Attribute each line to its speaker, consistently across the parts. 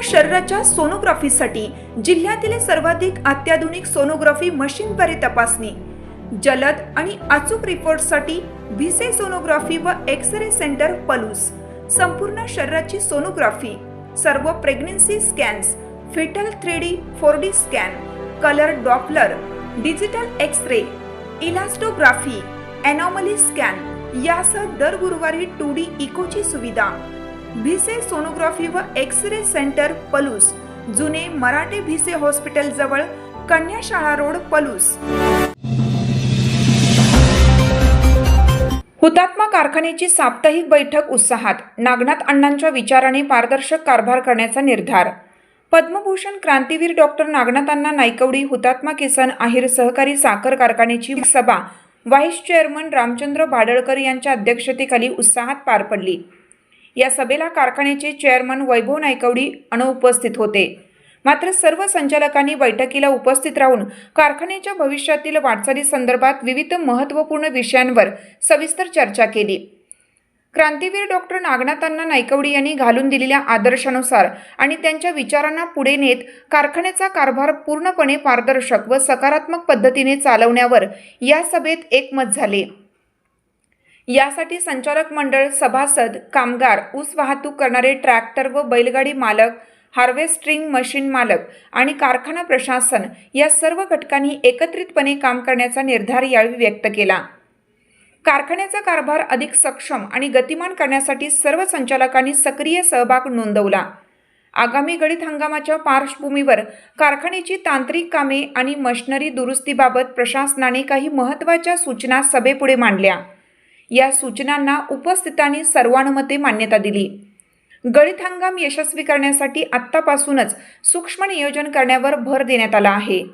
Speaker 1: शरीराच्या सोनोग्राफीसाठी जिल्ह्यातील सर्वाधिक अत्याधुनिक सोनोग्राफी मशीनद्वारे तपासणी, जलद आणि अचूक रिपोर्टसाठी भिसे सोनोग्राफी व एक्स-रे सेंटर पलूस, संपूर्ण शरीराची सोनोग्राफी, सर्व pregnancy scans, fetal 3D 4D scan, colour Doppler, digital X-ray, elastography, anomaly scan यासह दर गुरुवारी 2D इकोची सुविधा. भिसे सोनोग्राफी व एक्स-रे सेंटर पलूस, जुने मराठे भिसे हॉस्पिटल जवळ, कन्याशाळा रोड, पलूस. हुतात्मा कारखान्याची साप्ताहिक बैठक उत्साहात. नागनाथ अण्णांच्या विचाराने पारदर्शक कारभार करण्याचा निर्धार. पद्मभूषण क्रांतीवीर डॉक्टर नागनाथ अण्णा नायकवडी हुतात्मा किसन आहेर सहकारी साखर कारखान्याची सभा व्हाईस चेअरमन रामचंद्र भाडळकर यांच्या अध्यक्षतेखाली उत्साहात पार पडली. या सभेला कारखान्याचे चेअरमन वैभव नायकवडी अनुपस्थित होते. मात्र सर्व संचालकांनी बैठकीला उपस्थित राहून कारखान्याच्या भविष्यातील वाटचाली संदर्भात विविध महत्त्वपूर्ण विषयांवर सविस्तर चर्चा केली. क्रांतीवीर डॉक्टर नागनाथ अण्णा नायकवडी यांनी घालून दिलेल्या आदर्शानुसार आणि त्यांच्या विचारांना पुढे नेत कारखान्याचा कारभार पूर्णपणे पारदर्शक व सकारात्मक पद्धतीने चालवण्यावर या सभेत एकमत झाले. यासाठी संचालक मंडळ, सभासद, कामगार, ऊस वाहतूक करणारे ट्रॅक्टर व बैलगाडी मालक, हार्वेस्टिंग मशीन मालक आणि कारखाना प्रशासन या सर्व घटकांनी एकत्रितपणे काम करण्याचा निर्धार यावेळी व्यक्त केला. कारखान्याचा कारभार अधिक सक्षम आणि गतिमान करण्यासाठी सर्व संचालकांनी सक्रिय सहभाग नोंदवला. आगामी गळीत हंगामाच्या पार्श्वभूमीवर कारखान्याची तांत्रिक कामे आणि मशिनरी दुरुस्तीबाबत प्रशासनाने काही महत्त्वाच्या सूचना सभेपुढे मांडल्या. या सूचनांना उपस्थितांनी सर्वानुमते मान्यता दिली. गळीत हंगाम यशस्वी करण्यासाठी आत्तापासूनच सूक्ष्म नियोजन करण्यावर भर देण्यात आला आहे.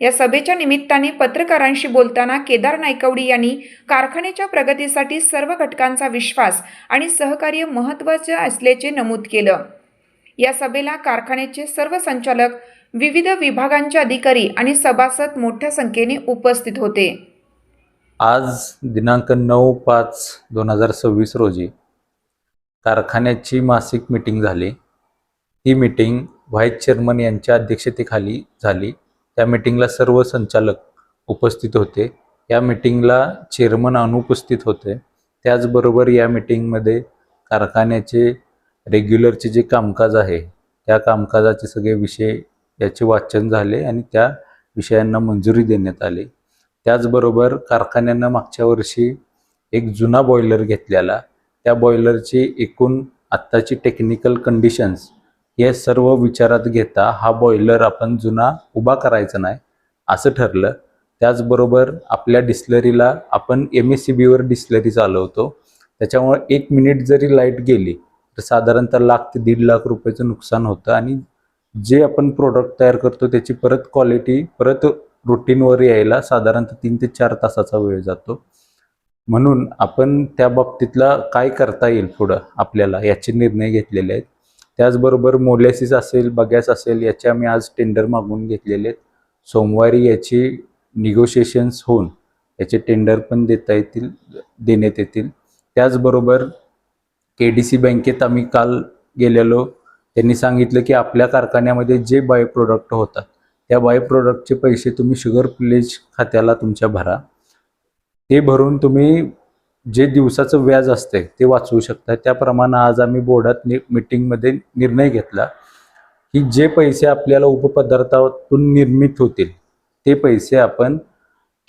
Speaker 1: या सभेच्या निमित्ताने पत्रकारांशी बोलताना केदार नायकवडी यांनी कारखान्याच्या प्रगतीसाठी सर्व घटकांचा विश्वास आणि सहकार्य महत्त्वाचे असल्याचे नमूद केलं. या सभेला कारखान्याचे सर्व संचालक, विविध विभागांचे अधिकारी आणि सभासद मोठ्या संख्येने उपस्थित होते.
Speaker 2: आज दिनांक 9/5/2026 रोजी कारखान्याची मासिक मीटिंग झाली. ही मीटिंग व्हाईस चेअरमन यांच्या अध्यक्षतेखाली झाली. त्या मीटिंगला सर्व संचालक उपस्थित होते. या मीटिंगला चेअरमन अनुपस्थित होते. त्याचबरोबर या मीटिंगमध्ये कारखान्याचे रेग्युलरचे जे कामकाज आहे त्या कामकाजाचे सगळे विषय याचे वाचन झाले आणि त्या विषयांना मंजुरी देण्यात आली. त्याचबरोबर कारखान्यानं मागच्या वर्षी एक जुना बॉयलर घेतलेला, त्या बॉयलरची एकूण आत्ताची टेक्निकल कंडिशन्स हे सर्व विचारात घेता हा बॉयलर आपण जुना उभा करायचा नाही असं ठरलं. त्याचबरोबर आपल्या डिस्लरीला आपण MSCBवर डिस्लरी चालवतो, त्याच्यामुळे 1 मिनिट जरी लाईट गेली तर साधारणतः लाख ते 1.5 लाख रुपयाचं नुकसान होतं आणि जे आपण प्रोडक्ट तयार करतो त्याची क्वालिटी परत रुटीनवर यायला साधारणतः 3 ते 4 तासाचा वेळ जातो. म्हणून आपण त्या बाबतीतला काय करता येईल पुढं आपल्याला याचे निर्णय घेतलेले आहेत. त्याचबरोबर मोलॅसिस असेल, बगॅस असेल याचे आम्ही आज टेंडर मागून घेतलेले आहेत. सोमवारी याची निगोशिएशन्स होऊन याचे टेंडर पण देण्यात येतील. त्याचबरोबर KDC बँकेत आम्ही काल गेलेलो. त्यांनी सांगितलं की आपल्या कारखान्यामध्ये जे बाय प्रोडक्ट होतात त्या बाय प्रोडक्टचे पैसे तुम्ही शुगर प्लेज खात्याला तुमच्या भरा. ते भरून तुम्ही जे दिवसाचं व्याज असते ते वाचवू शकता. त्याप्रमाणे आज आम्ही बोर्डात मीटिंगमध्ये निर्णय घेतला की जे पैसे आपल्याला उपपदार्थातून निर्मित होतील ते पैसे आपण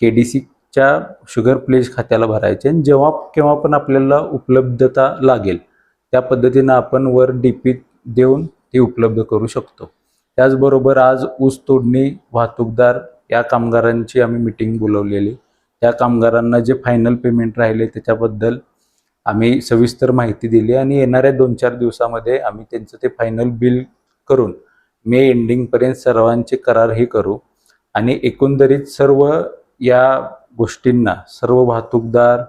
Speaker 2: KDCच्या शुगर प्लेज खात्याला भरायचे आणि जेव्हा केव्हा पण आपल्याला उपलब्धता लागेल त्या पद्धतीनं आपण वर DP देऊन ते उपलब्ध करू शकतो. त्याचबरोबर आज ऊस तोडणी, वाहतूकदार या कामगारांची आम्ही मीटिंग बोलवलेली. त्या कामगारांना जे फायनल पेमेंट राहिले त्याच्याबद्दल आम्ही सविस्तर माहिती दिली आणि येणाऱ्या 2-4 दिवसामध्ये आम्ही त्यांचं ते फायनल बिल करून मे एंडिंगपर्यंत सर्वांचे करारही करू आणि एकंदरीत सर्व या गोष्टींना सर्व वाहतूकदार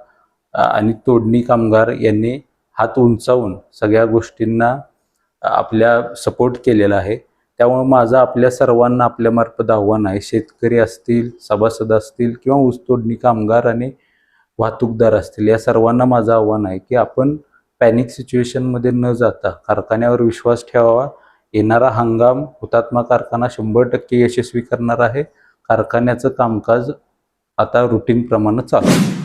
Speaker 2: आणि तोडणी कामगार यांनी हात उंचावून सगळ्या गोष्टींना आपल्या सपोर्ट केलेला आहे. त्यामुळे माझं आपल्या सर्वांना आपल्यामार्फत आव्हान आहे, शेतकरी असतील, सभासद असतील किंवा ऊसतोडणी कामगार आणि वाहतूकदार असतील, या सर्वांना माझं आव्हान आहे की आपण पॅनिक सिच्युएशनमध्ये न जाता कारखान्यावर विश्वास ठेवावा. येणारा हंगाम हुतात्मा कारखाना 100% यशस्वी करणार आहे. कारखान्याचं कामकाज आता रुटीन प्रमाणे चालू आहे.